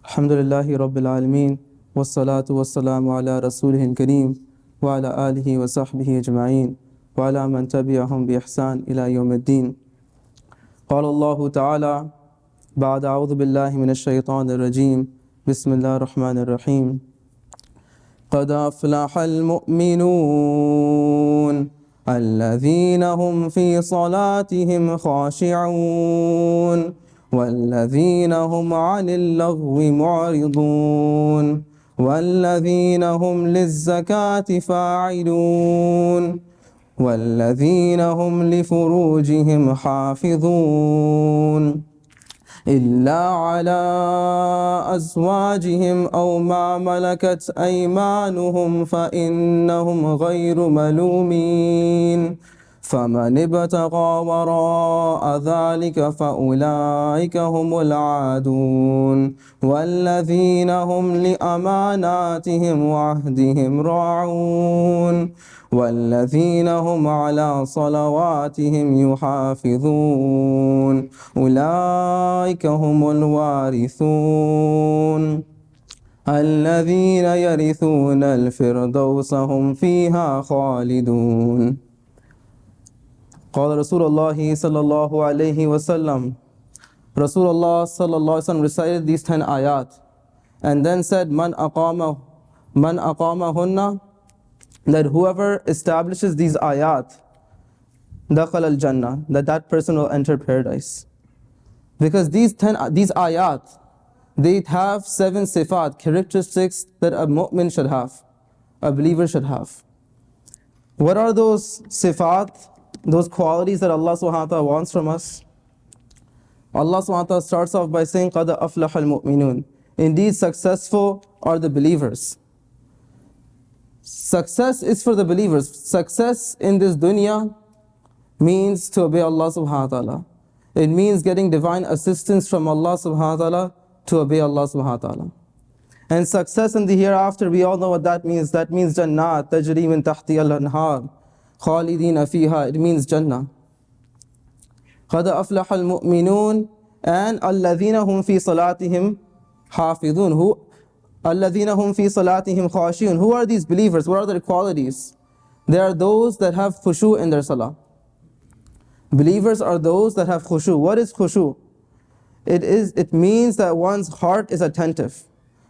Alhamdulillahi Rabbil Alameen, wassalatu wassalamu ala rasulihil kareem, wa ala alihi wa sahbihi ajma'een, wa ala man tabi'ahum bi ihsan ila yawmiddin. Qala Allahu ta'ala, ba'da a'udhu billahi minash shaytanir rajeem, bismillahir rahmanir rahim. قد أفلح المؤمنون الذين هم في صلاتهم خاشعون والذين هم عن اللغو معرضون والذين هم للزكاة فاعلون والذين هم لفروجهم حافظون إلا على أزواجهم أو ما ملكت أيمانهم فإنهم غير ملومين فمن ابتغى وراء ذلك فأولئك هم العادون والذين هم لأماناتهم وعهدهم راعون والذين هم على صلواتهم يحافظون أولئك هم الوارثون الذين يرثون الفردوس هم فيها خالدون. قال رسول الله صلى الله عليه وسلم, Rasulullah sallallahu alaihi wasallam recited these 10 ayat and then said, Man aqamahunna, that whoever establishes these ayat, dakhal al-jannah, that person will enter paradise. Because these ayat, they have 7 sifat, characteristics that a mu'min should have, a believer should have. What are those sifat, those qualities that Allah subhanahu wa ta'ala wants from us? Allah subhanahu wa ta'ala starts off by saying, قَدْ أَفْلَحَ الْمُؤْمِنُونَ, indeed successful are the believers. Success is for the believers. Success in this dunya means to obey Allah subhanahu wa ta'ala. It means getting divine assistance from Allah subhanahu wa ta'ala to obey Allah subhanahu wa ta'ala. And success in the hereafter, we all know what that means. That means Jannat, tajri min tahti al-anhar, khalidina fiha, it means Jannah. قَدْ أَفْلَحَ الْمُؤْمِنُونَ and الَّذِينَ هُمْ فِي صَلَاتِهِمْ حَافِظُونَ, الَّذِينَ هُمْ فِي صَلَاتِهِمْ خَاشِعُونَ. Who are these believers? What are their qualities? They are those that have khushu in their salah. Believers are those that have khushu. What is khushu? It means that one's heart is attentive,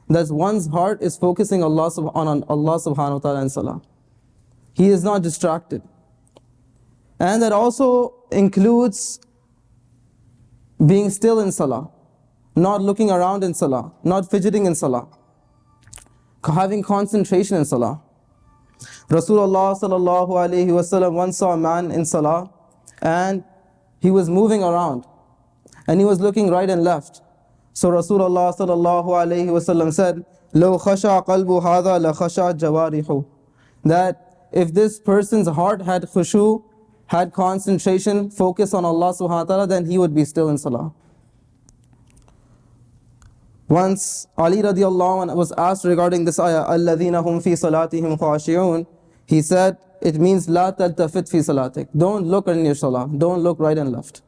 that one's heart is focusing on Allah subhanahu wa ta'ala in salah. He is not distracted. And that also includes being still in salah, not looking around in salah, not fidgeting in salah, having concentration in salah. Rasulullah sallallahu alaihi wasallam once saw a man in salah and he was moving around and he was looking right and left. So Rasulullah sallallahu alaihi wasallam said, لو خشع قلب هذا لخشع جوارحه, that if this person's heart had khushu, had concentration, focus on Allah subhanahu wa ta'ala, then he would be still in salah. Once Ali radiallahu anhu was asked regarding this ayah, الَّذِينَ هُمْ فِي صَلَاتِهِمْ خَاشِعُونَ, he said, it means لَا تَلْتَفِتْ فِي صَلَاتِكَ, don't look in your salah, don't look right and left.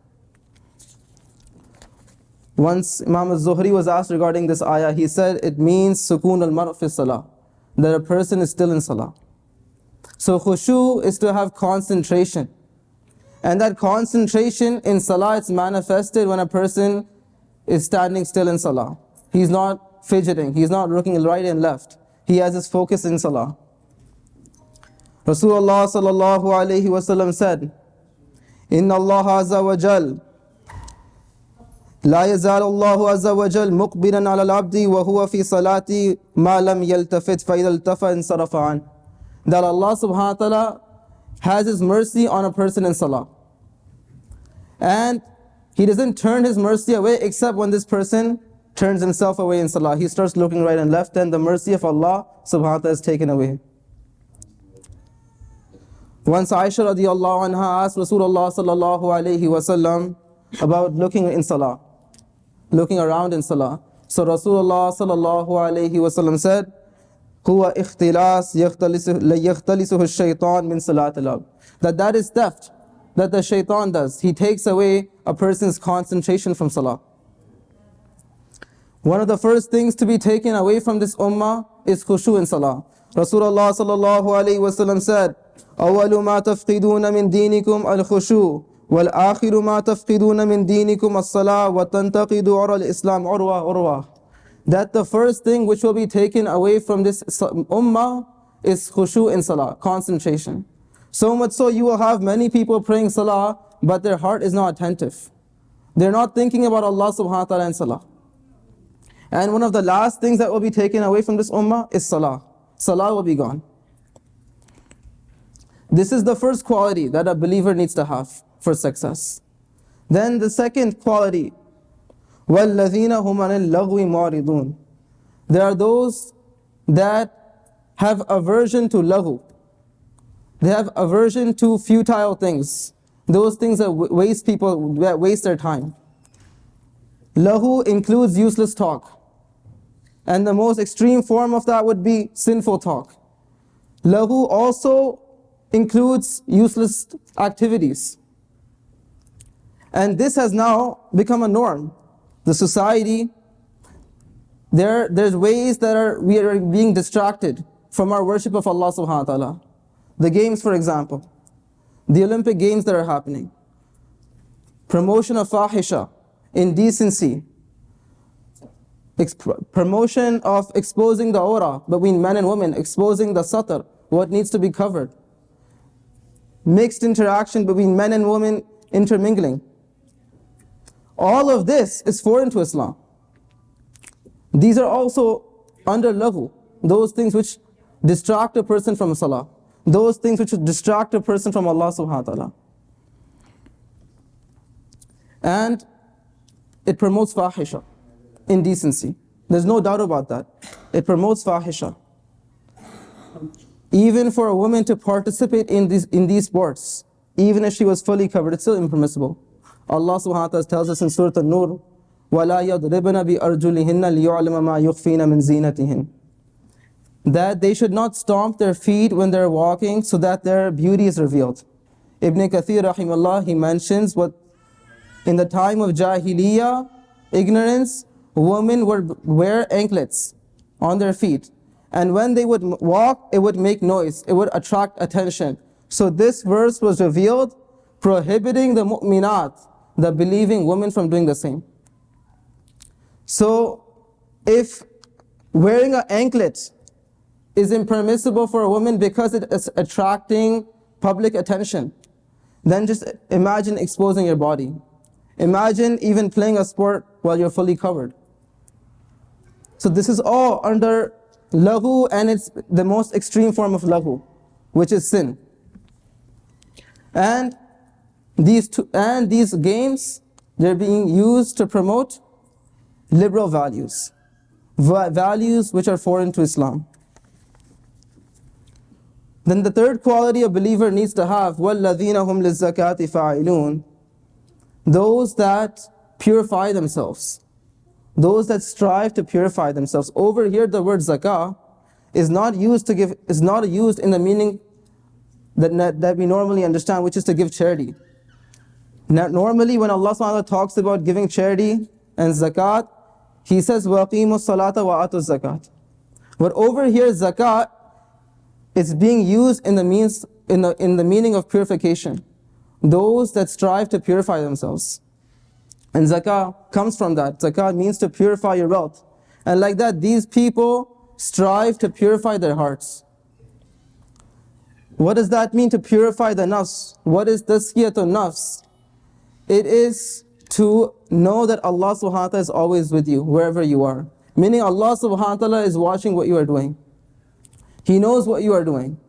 Once Imam al-Zuhri was asked regarding this ayah, he said it means سُكُونَ الْمَرْءِ فِي الصَّلَاةِ, that a person is still in salah. So khushu is to have concentration. And that concentration in salah, it's manifested when a person is standing still in salah. He's not fidgeting, he's not looking right and left. He has his focus in salah. Rasulullah sallallahu alayhi wasallam said, Inna Allah azza wa jal, La yazal Allahu azza wa jal muqbiran ala al-abdi wa huwa fi salati ma lam yaltafit fa idha iltafa insarafa an. That Allah subhanahu wa ta'ala has His mercy on a person in salah. And He doesn't turn His mercy away except when this person turns himself away in salah. He starts looking right and left, and the mercy of Allah subhanahu wa ta'ala is taken away. Once Aisha radiallahu anha asked Rasulullah sallallahu alayhi wasallam about looking in salah, looking around in salah. So Rasulullah sallallahu alayhi wasallam said, هو اختلاس يختلسه الشيطان من صلاة العبد, that is theft that the shaitan does. He takes away a person's concentration from salah. One of the first things to be taken away from this ummah is khushu in salah. Rasulullah sallallahu alayhi wa sallam said, أَوَّلُ مَا تَفْقِدُونَ مِن دِينِكُمْ الْخُشُوعُ وَالْآخِرُ مَا تَفْقِدُونَ مِن دِينِكُمْ الصَّلَاةُ وَتَنْتَقِدُ عُرَى الْإِسْلَامِ عُرْوَةً. That the first thing which will be taken away from this ummah is khushu in salah, concentration. So much so you will have many people praying salah, but their heart is not attentive. They're not thinking about Allah subhanahu wa ta'ala in salah. And one of the last things that will be taken away from this ummah is salah. Salah will be gone. This is the first quality that a believer needs to have for success. Then the second quality, وَالَّذِينَ هُمْ عَنِ اللَّغْوِ مُعْرِضُونَ. There are those that have aversion to laghu. They have aversion to futile things. Those things that waste people, that waste their time. Laghu includes useless talk. And the most extreme form of that would be sinful talk. Laghu also includes useless activities. And this has now become a norm. The society, there's ways that we are being distracted from our worship of Allah subhanahu wa ta'ala. The games, for example, the Olympic Games that are happening, promotion of fahisha, indecency, promotion of exposing the aura between men and women, exposing the satar, what needs to be covered, mixed interaction between men and women intermingling. All of this is foreign to Islam. These are also under laghu, those things which distract a person from salah, those things which distract a person from Allah subhanahu wa ta'ala. And it promotes fahisha, indecency. There's no doubt about that. It promotes fahisha. Even for a woman to participate in these sports, even if she was fully covered, it's still impermissible. Allah subhanahu wa ta'ala tells us in Surah An-Nur, وَلَا يَضْرِبْنَ بِأَرْجُلِهِنَّ لِيُعْلَمَ مَا يُخْفِينَ مِنْ زِينَتِهِنَّ. That they should not stomp their feet when they're walking so that their beauty is revealed. Ibn Kathir rahimahullah, he mentions what in the time of Jahiliyyah, ignorance, women would wear anklets on their feet. And when they would walk, it would make noise, it would attract attention. So this verse was revealed prohibiting the mu'minat, the believing women, from doing the same. So if wearing an anklet is impermissible for a woman because it is attracting public attention, then just imagine exposing your body. Imagine even playing a sport while you're fully covered. So this is all under laghu, and it's the most extreme form of laghu, which is sin. And these games, they're being used to promote liberal values, values which are foreign to Islam. Then the third quality a believer needs to have, وَالَّذِينَ هُمْ لِلزَّكَاةِ فَاعِلُونَ. Those that purify themselves, those that strive to purify themselves. Over here, the word zakah is not used in the meaning that we normally understand, which is to give charity. Now, normally, when Allah subhanahu wa ta'ala talks about giving charity and zakat, He says, وَأَقِيمُوا الصَّلَاةَ وَآتُوا الزَّكَاةَ. But over here, zakat is being used in the meaning of purification. Those that strive to purify themselves. And zakah comes from that. Zakah means to purify your wealth. And like that, these people strive to purify their hearts. What does that mean, to purify the nafs? What is tazkiyatun nafs? It is to know that Allah subhanahu wa ta'ala is always with you, wherever you are. Meaning Allah subhanahu wa ta'ala is watching what you are doing. He knows what you are doing.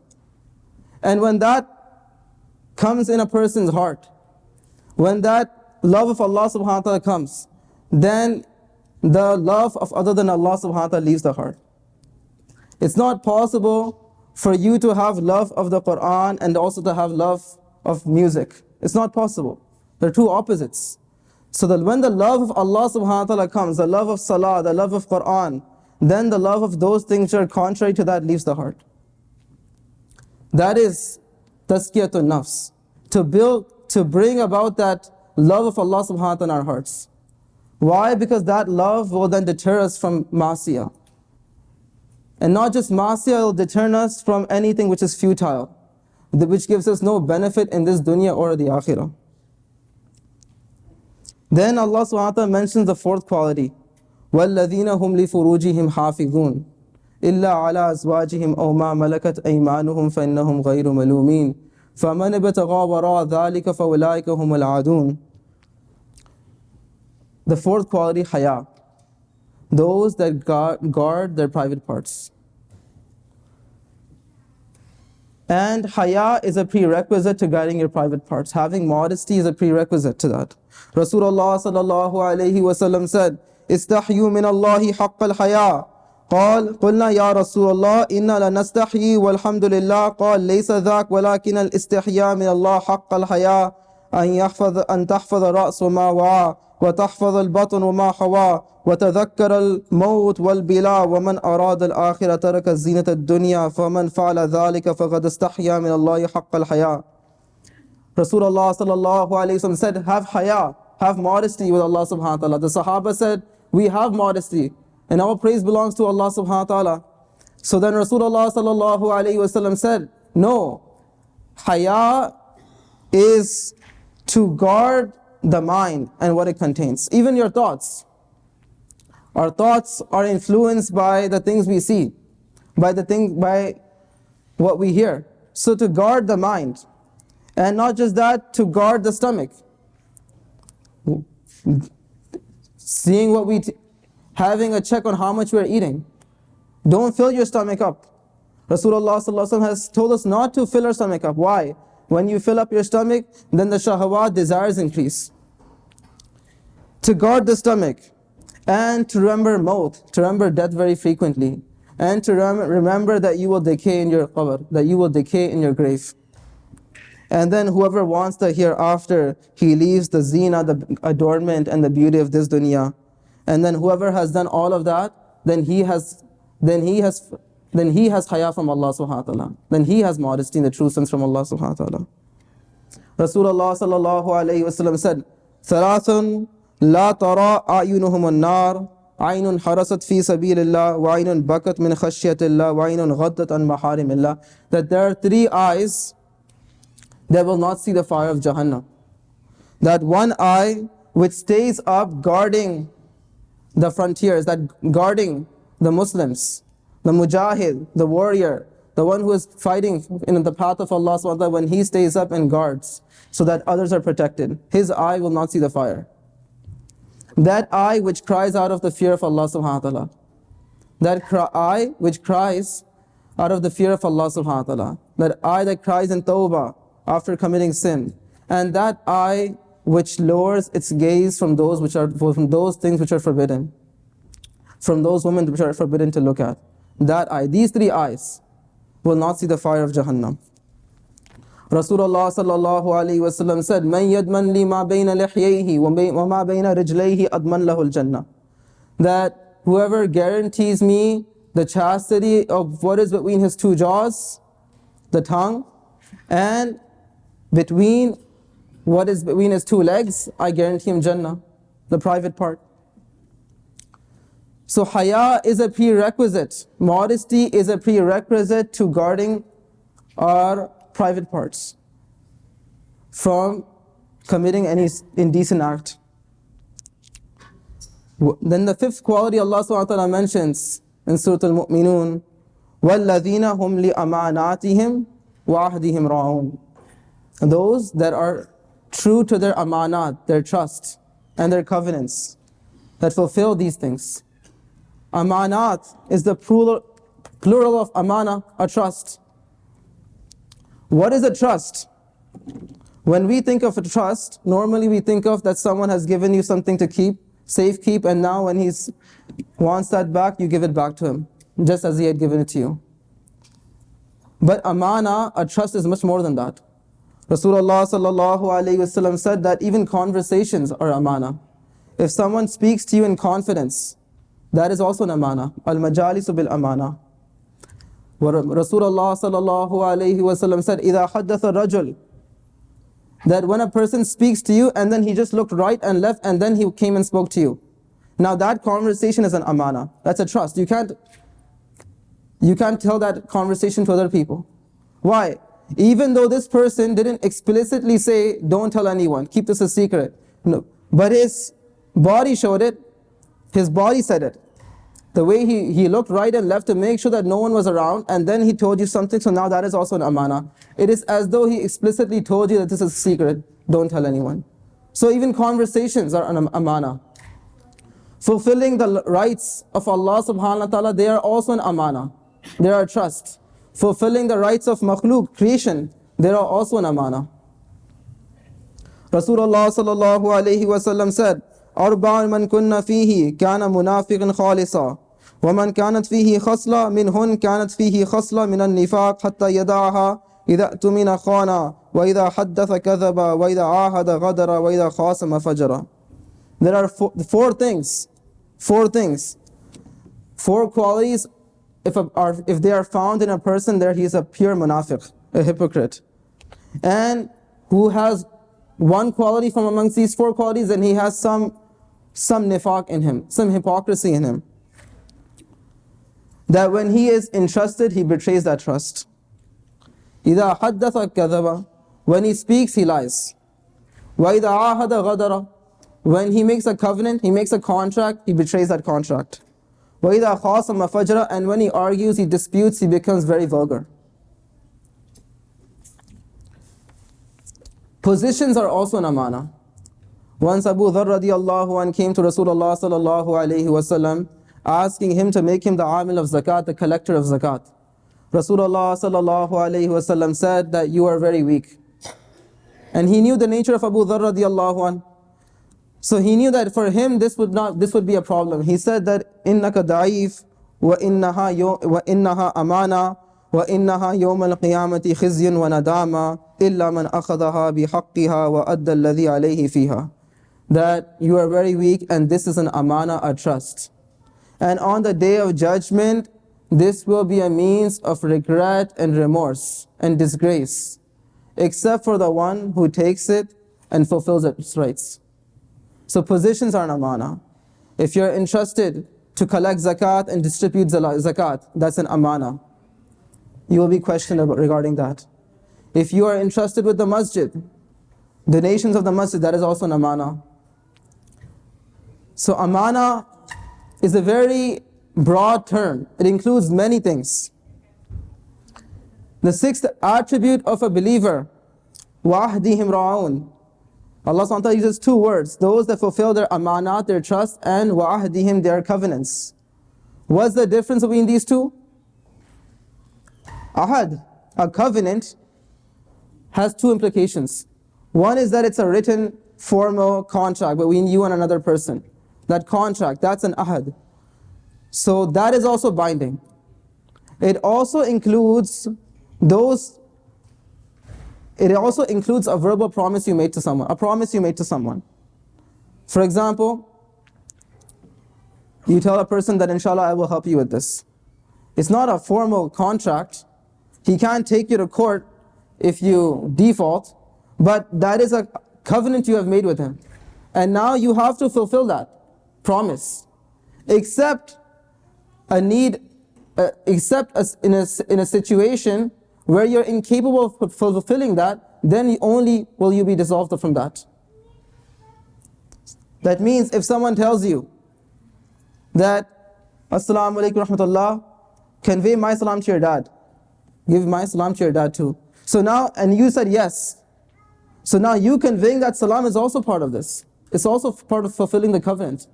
And when that comes in a person's heart, when that love of Allah subhanahu wa ta'ala comes, then the love of other than Allah subhanahu wa ta'ala leaves the heart. It's not possible for you to have love of the Quran and also to have love of music. It's not possible. They're two opposites. So that when the love of Allah subhanahu wa ta'ala comes, the love of Salah, the love of Quran, then the love of those things that are contrary to that leaves the heart. That is tazkiyatun nafs. To bring about that love of Allah subhanahu wa ta'ala in our hearts. Why? Because that love will then deter us from masiyah. And not just masiyah, it will deter us from anything which is futile, which gives us no benefit in this dunya or the akhirah. Then Allah subhanahu wa ta'ala mentions the fourth quality. وَالَّذِينَ هُمْ لِفُرُوجِهِمْ حَافِظُونَ إِلَّا عَلَىٰ أَزْوَاجِهِمْ أَوْ مَا مَلَكَتْ أَيْمَانُهُمْ فَإِنَّهُمْ غَيْرُ مَلُومِينَ فَمَنِ ابْتَغَىٰ وَرَاءَ ذَلِكَ فَأُولَٰئِكَ هُمُ الْعَادُونَ. The fourth quality, haya. Those that guard their private parts. And haya is a prerequisite to guarding your private parts. Having modesty is a prerequisite to that. Rasulullah sallallahu alayhi wa sallam said, "Istahyu min Allahi haqq al-haya." قال قلنا يا رسول الله إنا لنستحيي والحمد لله قال ليس ذاك ولكن الاستحياء من الله حق الحياء أن تحفظ الرأس وما وعى وتحفظ البطن وما حوى وتذكر الموت والبلاء ومن أراد الآخرة ترك زينة الدنيا فمن فعل ذلك فقد استحيا من الله حق الحياء. Rasulullah sallallahu alayhi wa sallam said, have haya, have modesty with Allah subhanahu wa ta'ala. The Sahaba said, we have modesty, and all praise belongs to Allah subhanahu wa ta'ala. So then Rasulullah sallallahu alayhi wa sallam said, no, haya is to guard the mind and what it contains. Even your thoughts. Our thoughts are influenced by the things we see, by what we hear. So to guard the mind. And not just that, to guard the stomach. Seeing what having a check on how much we're eating. Don't fill your stomach up. Rasulullah sallallahu alaihi wasallam has told us not to fill our stomach up. Why? When you fill up your stomach, then the shahawat desires increase. To guard the stomach, and to remember maut, to remember death very frequently, and to remember that you will decay in your qabr, that you will decay in your grave. And then whoever wants the hereafter, he leaves the zina, the adornment and the beauty of this dunya. And then whoever has done all of that, then he has haya from Allah subhanahu wa ta'ala. Then he has modesty in the true sense from Allah subhanahu wa ta'ala. Rasulullah sallallahu alayhi wa sallam said, ثَلَاثٌ لَا تَرَى أَعْيُنُهُمُ النَّارِ عَيْنٌ حَرَسَتْ فِي سَبِيلِ اللَّهِ وَعَيْنٌ بَكَتْ مِنْ خَشْيَةِ اللَّهِ وَعَيْنٌ غَضَّتْ عَنْ مَحَارِمِ اللَّهِ. That there are three eyes that will not see the fire of Jahannam. That one eye which stays up guarding the frontiers, that guarding the Muslims, the mujahid, the warrior, the one who is fighting in the path of Allah subhanahu wa ta'ala, when he stays up and guards so that others are protected, his eye will not see the fire. That eye which cries out of the fear of Allah subhanahu wa ta'ala. That eye which cries out of the fear of Allah subhanahu wa ta'ala. That eye that cries in tawbah after committing sin. And that eye which lowers its gaze from those things which are forbidden. From those women which are forbidden to look at. That eye, these three eyes will not see the fire of Jahannam. Rasulullah sallallahu alayhi wa sallam said, مَنْ يَدْمَنْ لِي مَا بَيْنَ لِحْيَيْهِ وَمَا بَيْنَ رِجْلَيْهِ أَدْمَنْ لَهُ الْجَنَّةِ. That whoever guarantees me the chastity of what is between his two jaws, the tongue, and between what is between his two legs, I guarantee him Jannah, the private part. So haya is a prerequisite. Modesty is a prerequisite to guarding our private parts from committing any indecent act. Then the fifth quality Allah subhanahu wa ta'ala mentions in Surah Al-Mu'minun, وَالَّذِينَ هُمْ لِأَمَانَاتِهِمْ وَعَهْدِهِمْ رَاعُونَ. Those that are true to their amanat, their trust, and their covenants, that fulfill these things. Amanat is the plural of amana, a trust. What is a trust? When we think of a trust, normally we think of that someone has given you something to keep, safe keep, and now when he wants that back, you give it back to him, just as he had given it to you. But amana, a trust, is much more than that. Rasulullah sallallahu alayhi wa sallam said that even conversations are amana. If someone speaks to you in confidence, that is also an amana. Al-majalisu bil amana. Rasulullah sallallahu alayhi wa sallam said, إِذَا حَدَّثَ الرَّجُلُ, that when a person speaks to you and then he just looked right and left and then he came and spoke to you, Now that conversation is an amana. That's a trust. You can't tell that conversation to other people. Why? Even though this person didn't explicitly say, don't tell anyone, keep this a secret. No. But his body showed it, his body said it. The way he looked right and left to make sure that no one was around, and then he told you something, so now that is also an amana. It is as though he explicitly told you that this is a secret, don't tell anyone. So even conversations are an amana. Fulfilling the rights of Allah subhanahu wa ta'ala, they are also an amana. They are a trust. Fulfilling the rights of makhluk, creation, they are also an amana. Rasulullah sallallahu alayhi wa sallam said, أربع من كنا فيه كان منافقا خالصا ومن كانت فيه خصلة منهن كانت فيه خصلة من النفاق حتى يدعها إذا اؤتمن خان وإذا حدث كذب وإذا عاهد غدر وإذا خاصم فجر. There are four things, four qualities. If they are found in a person, there he is a pure munafiq, a hypocrite. And who has one quality from amongst these four qualities, then he has some nifaq in him, some hypocrisy in him. That when he is entrusted, he betrays that trust. إِذَا حَدَّثَ كَذَبَ, when he speaks, he lies. وَإِذَا عَاهَدَ غَدَرَ, when he makes a covenant, he makes a contract, he betrays that contract. وَإِذَا خَاصَمَ فَجْرَ, and when he argues, he disputes, he becomes very vulgar. Positions are also an amana. Once Abu Dharr radiallahu anh came to Rasulullah sallallahu alayhi wasallam, asking him to make him the amil of zakat, the collector of zakat. Rasulullah sallallahu alayhi wasallam said that you are very weak. And he knew the nature of Abu Dharr radiallahu anh. So he knew that for him this would be a problem. He said that innaka da'if wa innaha amana wa innaha yawm al-qiyamati khizyun wa nadama illa man akhadaha bihaqqiha wa adda alladhi alayhi fiha. That you are very weak and this is an amana, a trust. And on the day of judgment, this will be a means of regret and remorse and disgrace, except for the one who takes it and fulfills its rights. So positions are an amana. If you're entrusted to collect zakat and distribute zakat, that's an amana. You will be questioned regarding that. If you are entrusted with the masjid, donations of the masjid, that is also an amana. So amana is a very broad term. It includes many things. The sixth attribute of a believer, وَعْهْدِهِمْ رَعَوْنَ. Allah subhanahu wa ta'ala uses two words, those that fulfill their amanat, their trust, and wa'ahdihim, their covenants. What's the difference between these two? Ahad, a covenant, has two implications. One is that it's a written, formal contract between you and another person. That contract, that's an ahad. So that is also binding. It also includes a verbal promise you made to someone, a promise you made to someone. For example, you tell a person that inshallah I will help you with this. It's not a formal contract. He can't take you to court if you default, but that is a covenant you have made with him. And now you have to fulfill that promise. Except in a situation where you're incapable of fulfilling that, then only will you be dissolved from that. That means if someone tells you that, Assalamu alaikum rahmatullah, convey my salam to your dad, give my salam to your dad too. So now, and you said yes. So now you conveying that salam is also part of this. It's also part of fulfilling the covenant.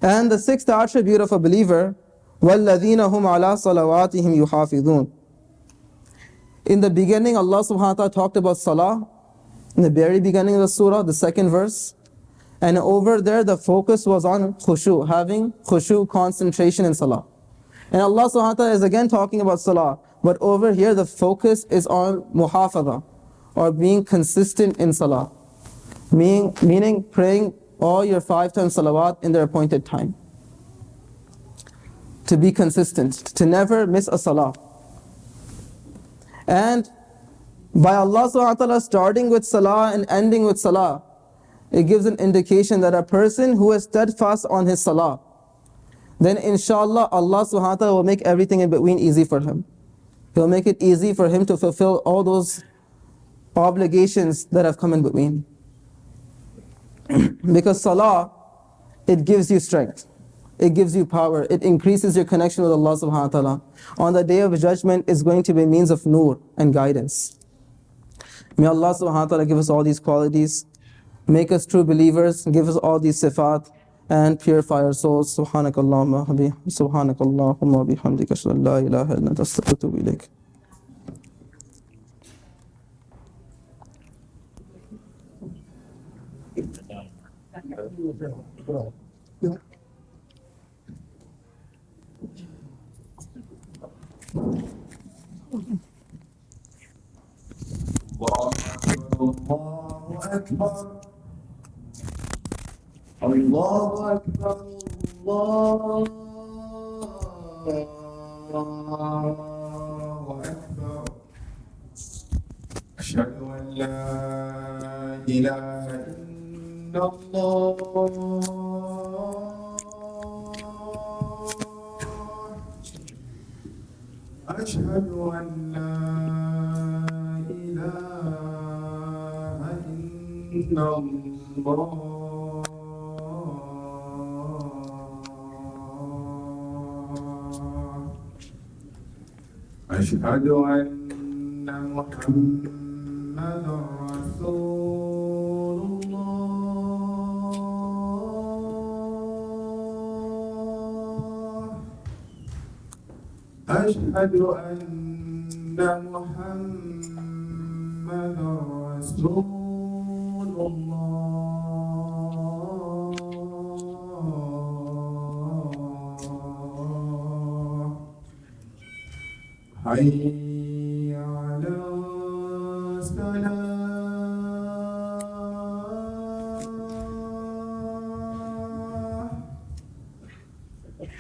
And the sixth attribute of a believer, وَالَّذِينَ هُمْ عَلَىٰ صَلَوَاتِهِمْ يُحَافِظُونَ. In the beginning, Allah subhanahu wa ta'ala talked about Salah, in the very beginning of the surah, the second verse. And over there, the focus was on khushu, having khushu, concentration in Salah. And Allah subhanahu wa ta'ala is again talking about Salah, but over here the focus is on muhafadha, or being consistent in Salah. Meaning praying all your 5 times salawat in their appointed time. To be consistent, to never miss a salah. And by Allah subhanahu wa ta'ala starting with salah and ending with salah, it gives an indication that a person who is steadfast on his salah, then inshallah Allah subhanahu wa ta'ala will make everything in between easy for him. He'll make it easy for him to fulfill all those obligations that have come in between. Because salah, it gives you strength, it gives you power, it increases your connection with Allah subhanahu wa ta'ala. On the day of judgment, it's going to be a means of nur and guidance. May Allah subhanahu wa ta'ala give us all these qualities, make us true believers, give us all these sifat, and purify our souls. Subhanakallahumma bihamdika ashhadu an la ilaha illa anta astaghfiruka wa atubu ilayk. الله أكبر الله أكبر أشهد أن لا إله إلا الله أشهد أن لا إله إلا الله أشهد أن محمدا رسول الله أشهد أن محمدا رسول الله حي على الصلاة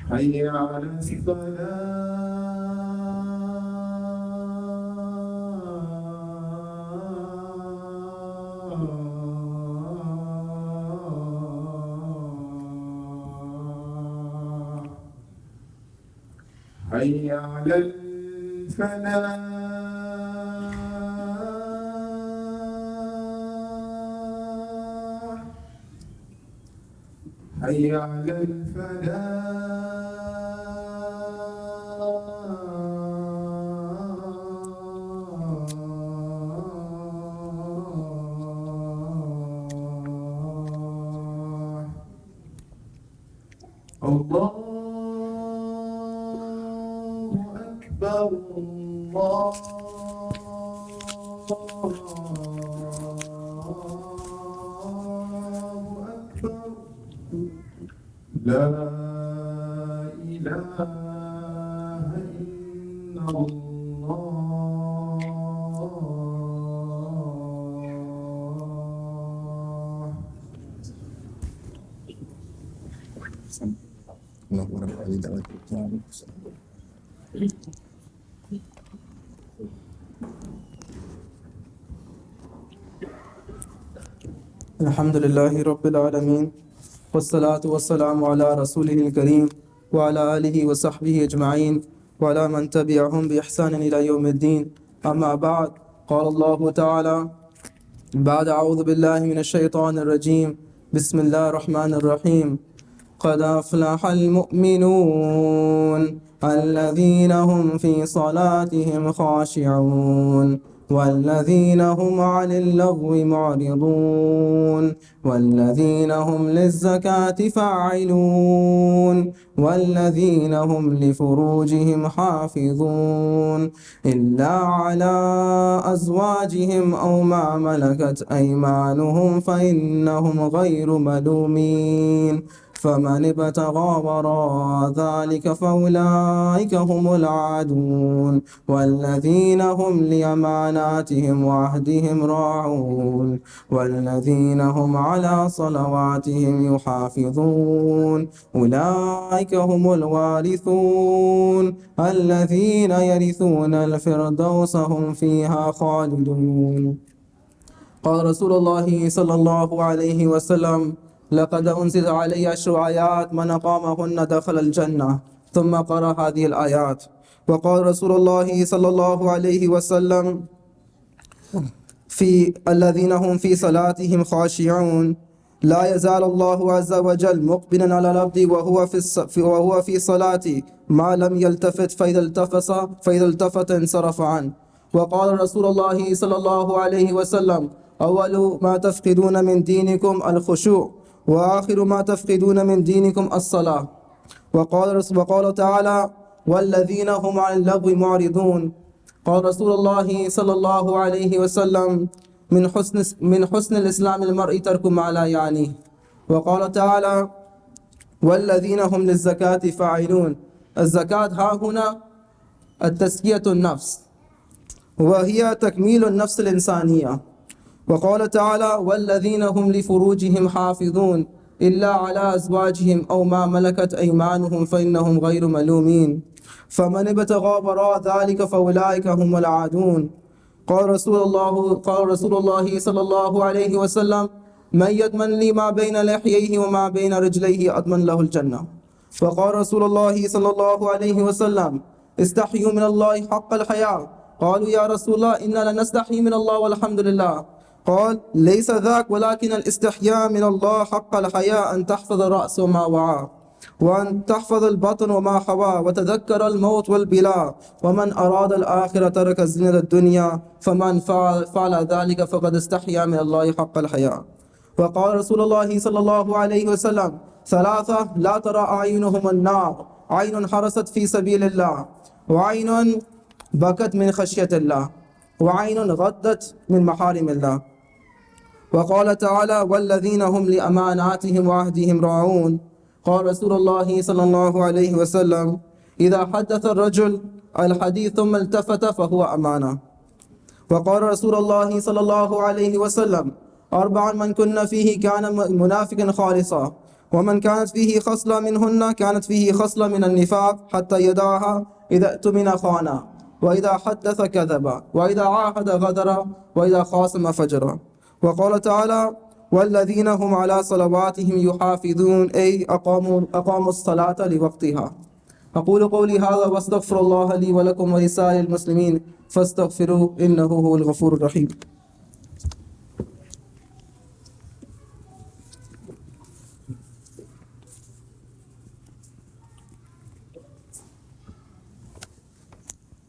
حي على الصلاة حي على الفلاح حي على الفلاح الله أكبر الله أكبر لا إله إلا الله الحمد لله رب العالمين والصلاة والسلام على رسوله الكريم وعلى آله وصحبه أجمعين وعلى من تبعهم بإحسان إلى يوم الدين. أما بعد، قال الله تعالى بعد أعوذ بالله من الشيطان الرجيم بسم الله الرحمن الرحيم قد أفلح المؤمنون الذين هم في صلاتهم خاشعون والذين هم عن اللغو معرضون والذين هم للزكاة فاعلون والذين هم لفروجهم حافظون إلا على أزواجهم أو ما ملكت أيمانهم فإنهم غير ملومين فمن ابتغى وراء ذلك فأولئك هم العادون والذين هم لأماناتهم وعهدهم راعون والذين هم على صلواتهم يحافظون أولئك هم الوارثون الذين يرثون الفردوس هم فيها خالدون. قال رسول الله صلى الله عليه وسلم لقد أنزل علي 10 آيات من أقامهن دخل الجنة ثم قرأ هذه الآيات. وقال رسول الله صلى الله عليه وسلم في الذين هم في صلاتهم خاشعون لا يزال الله عز وجل مقبلا على العبد وهو في صلاته ما لم يلتفت فإذا التفت انصرف عنه. وقال رسول الله صلى الله عليه وسلم أول ما تفقدون من دينكم الخشوع وآخر ما تفقدون من دينكم الصلاة. وقال تعالى والذين هم عن اللغو معرضون. قال رسول الله صلى الله عليه وسلم من حسن الإسلام المرء ترك ما لا يعنيه. وقال تعالى والذين هم للزكاة فاعلون. الزكاة ها هنا التزكية النفس وهي تكميل النفس الإنسانية. وقال تعالى والذين هم لفروجهم حافظون إلا على أزواجهم أو ما ملكت أيمانهم فإنهم غير ملومين فمن ابتغى وراء ذلك فأولئك هم العادون. قال رسول الله صلى الله عليه وسلم من يضمن لي ما بين لحييه وما بين رجليه أضمن له الجنة. وقال رسول الله صلى الله عليه وسلم استحيوا من الله حق الحياء. قالوا يا رسول الله إنا لنستحي من الله والحمد لله. قال ليس ذاك ولكن الاستحياء من الله حق الحياء أن تحفظ الرأس وما وعاه وأن تحفظ البطن وما حواه وتذكر الموت والبلاء ومن أراد الآخرة ترك زينة الدنيا فمن فعل ذلك فقد استحيا من الله حق الحياء. وقال رسول الله صلى الله عليه وسلم 3 لا ترى أعينهم النار عين حرست في سبيل الله وعين بكت من خشية الله وعين غضت من محارم الله. وقال تعالى والذين هم لأماناتهم وعهدهم راعون. قال رسول الله صلى الله عليه وسلم إذا حدث الرجل الحديث ثم التفت فهو أمانة. وقال رسول الله صلى الله عليه وسلم 4 من كن فيه كان منافقا خالصا ومن كانت فيه خصلة منهن كانت فيه خصلة من النفاق حتى يدعها إذا اؤتمن خان وإذا حدث كذب وإذا عاهد غدر وإذا خاصم فجر. وقال تعالى والذين هم على صلواتهم يحافظون أي أقاموا الصلاة لوقتها. أقول قولي هذا واستغفر الله لي ولكم ولسائر المسلمين فاستغفروه إنه هو الغفور الرحيم.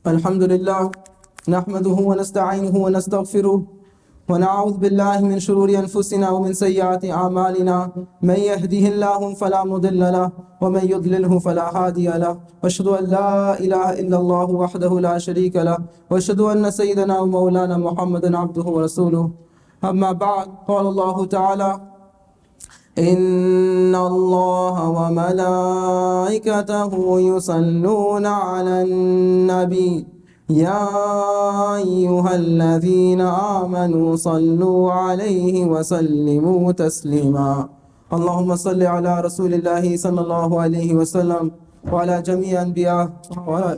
الحمد لله نحمده ونستعينه ونستغفره ونعوذ بالله من شرور أنفسنا ومن سيئات أعمالنا من يهده الله فلا مضل له ومن يضلله فلا هادي له وأشهد أن لا إله إلا الله وحده لا شريك له وأشهد أن سيدنا ومولانا محمدا عبده ورسوله. أما بعد قال الله تعالى إن الله وملائكته يصلون على النبي يا أيها الذين آمنوا صلوا عليه وسلموا تسليما. اللهم صل على رسول الله صلى الله عليه وسلم وعلى جميع أنبياء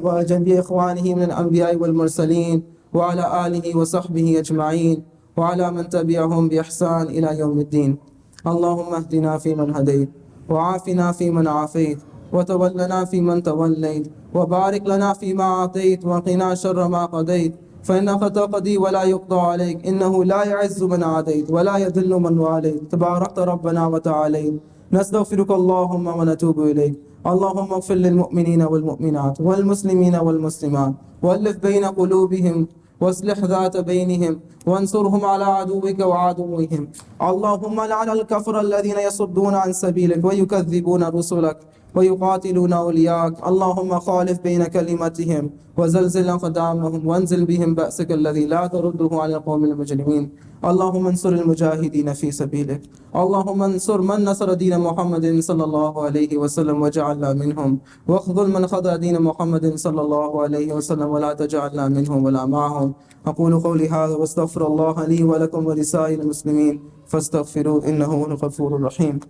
وعلى جميع إخوانه من الأنبياء والمرسلين وعلى آله وصحبه أجمعين وعلى من تبعهم بإحسان إلى يوم الدين. اللهم اهدنا فيمن هديت وعافنا فيمن عافيت وتولنا فيمن توليت وبارك لنا فيما أعطيت وقنا شر ما قضيت فإنك تقضي ولا يقضى عليك إنه لا يعز من عاديت ولا يذل من واليت تباركت ربنا وتعاليت. نستغفرك اللهم ونتوب إليك. اللهم اغفر للمؤمنين والمؤمنات والمسلمين والمسلمات والف بين قلوبهم واصلح ذات بينهم وانصرهم على عدوك وعدوهم. اللهم لعن الكفر الذين يصدون عن سبيلك ويكذبون رسلك ويقاتلون أولياءك. اللهم خالف بين كلمتهم وزلزل أقدامهم وانزل بهم بأسك الذي لا ترده على القوم المجرمين. اللهم انصر المجاهدين في سبيلك. اللهم انصر من نصر دين محمد صلى الله عليه وسلم وجعلنا منهم واخذل من خذل دين محمد صلى الله عليه وسلم ولا تجعلنا منهم ولا معهم. أقول قولي هذا واستغفر الله لي ولكم ولسائر المسلمين فاستغفروه إنه هو الغفور الرحيم.